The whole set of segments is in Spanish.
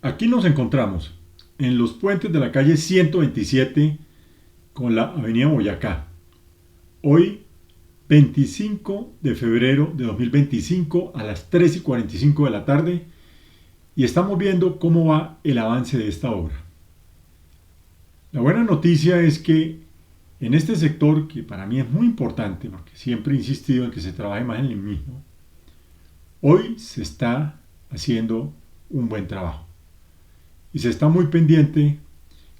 Aquí nos encontramos en los puentes de la calle 127 con la avenida Boyacá. Hoy, 25 de febrero de 2025 a las 3:45 de la tarde, y estamos viendo cómo va el avance de esta obra. La buena noticia es que en este sector, que para mí es muy importante, porque siempre he insistido en que se trabaje más en el mismo, hoy se está haciendo un buen trabajo. Y se está muy pendiente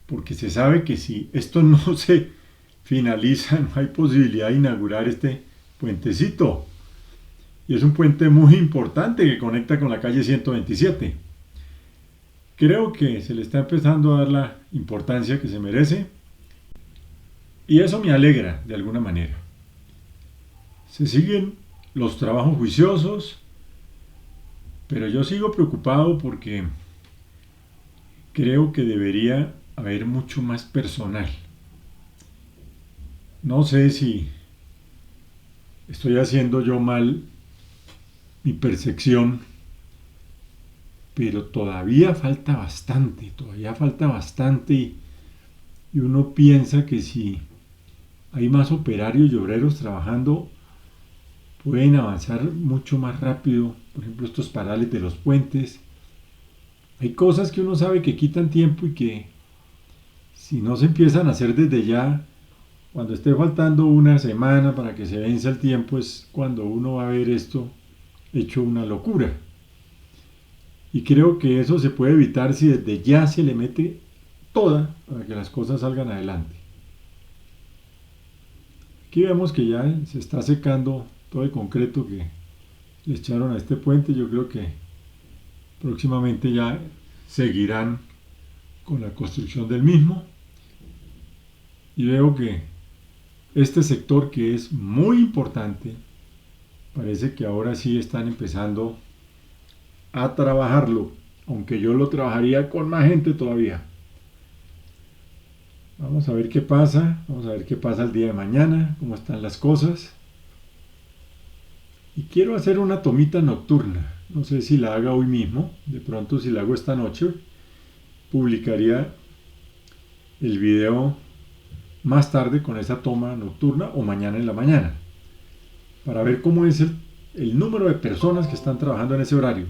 porque se sabe que si esto no se finaliza, no hay posibilidad de inaugurar este puentecito. Y es un puente muy importante que conecta con la calle 127. Creo que se le está empezando a dar la importancia que se merece. Y eso me alegra de alguna manera. Se siguen los trabajos juiciosos, pero yo sigo preocupado porque creo que debería haber mucho más personal. No sé si estoy haciendo yo mal mi percepción, pero todavía falta bastante y uno piensa que si hay más operarios y obreros trabajando, pueden avanzar mucho más rápido. Por ejemplo, estos parales de los puentes. Hay cosas que uno sabe que quitan tiempo y que si no se empiezan a hacer desde ya, cuando esté faltando una semana para que se venza el tiempo, es cuando uno va a ver esto hecho una locura. Y creo que eso se puede evitar si desde ya se le mete toda para que las cosas salgan adelante. Aquí vemos que ya se está secando todo el concreto que le echaron a este puente. Yo creo que próximamente ya seguirán con la construcción del mismo. Y veo que este sector, que es muy importante, parece que ahora sí están empezando a trabajarlo, aunque yo lo trabajaría con más gente todavía. Vamos a ver qué pasa, el día de mañana, cómo están las cosas. Y quiero hacer una tomita nocturna, no sé si la haga hoy mismo, de pronto si la hago esta noche, publicaría el video más tarde con esa toma nocturna o mañana en la mañana, para ver cómo es el número de personas que están trabajando en ese horario,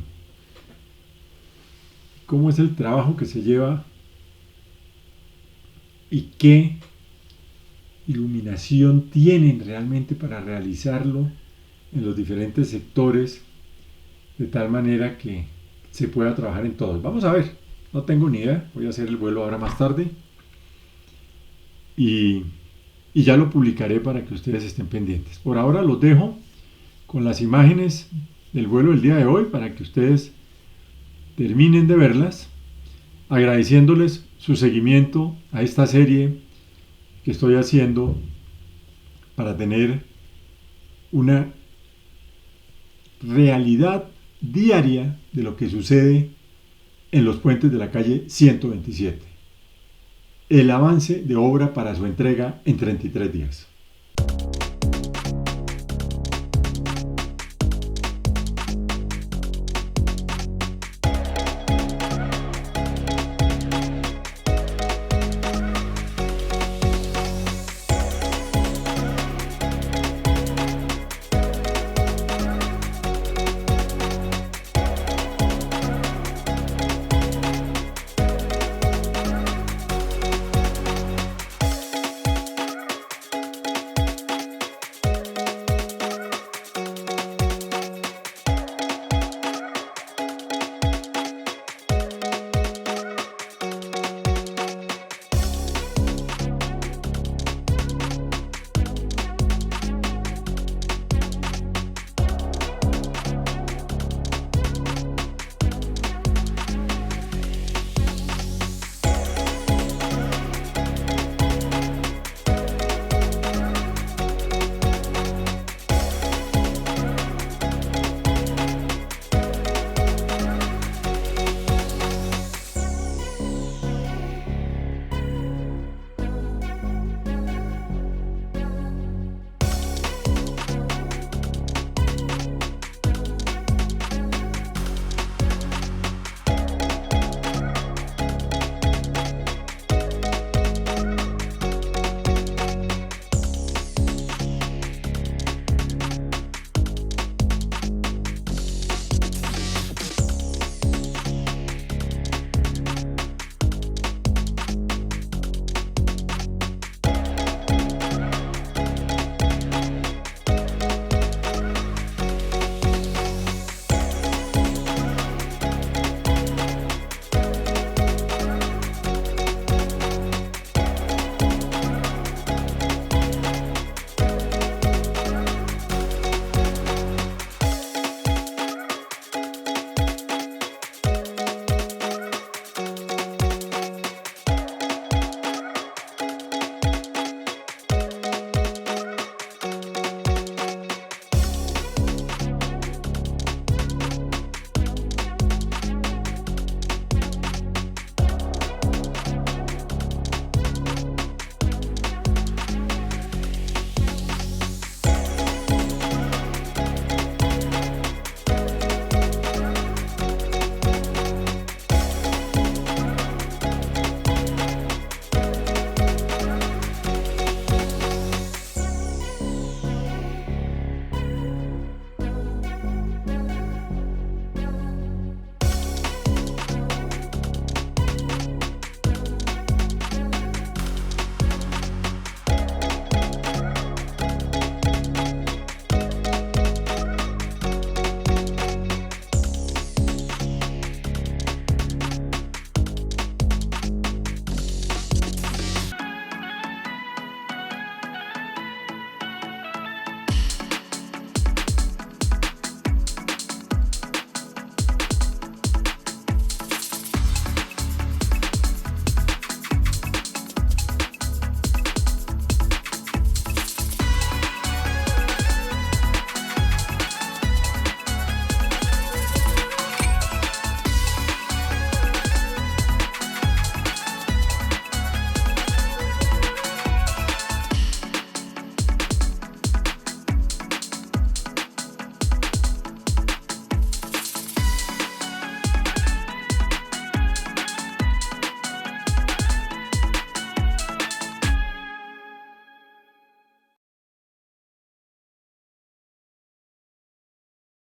cómo es el trabajo que se lleva y qué iluminación tienen realmente para realizarlo en los diferentes sectores, de tal manera que se pueda trabajar en todos. Vamos a ver, no tengo ni idea, voy a hacer el vuelo ahora más tarde y ya lo publicaré para que ustedes estén pendientes. Por ahora los dejo con las imágenes del vuelo del día de hoy para que ustedes terminen de verlas, agradeciéndoles su seguimiento a esta serie que estoy haciendo para tener una realidad diaria de lo que sucede en los puentes de la calle 127. El avance de obra para su entrega en 33 días.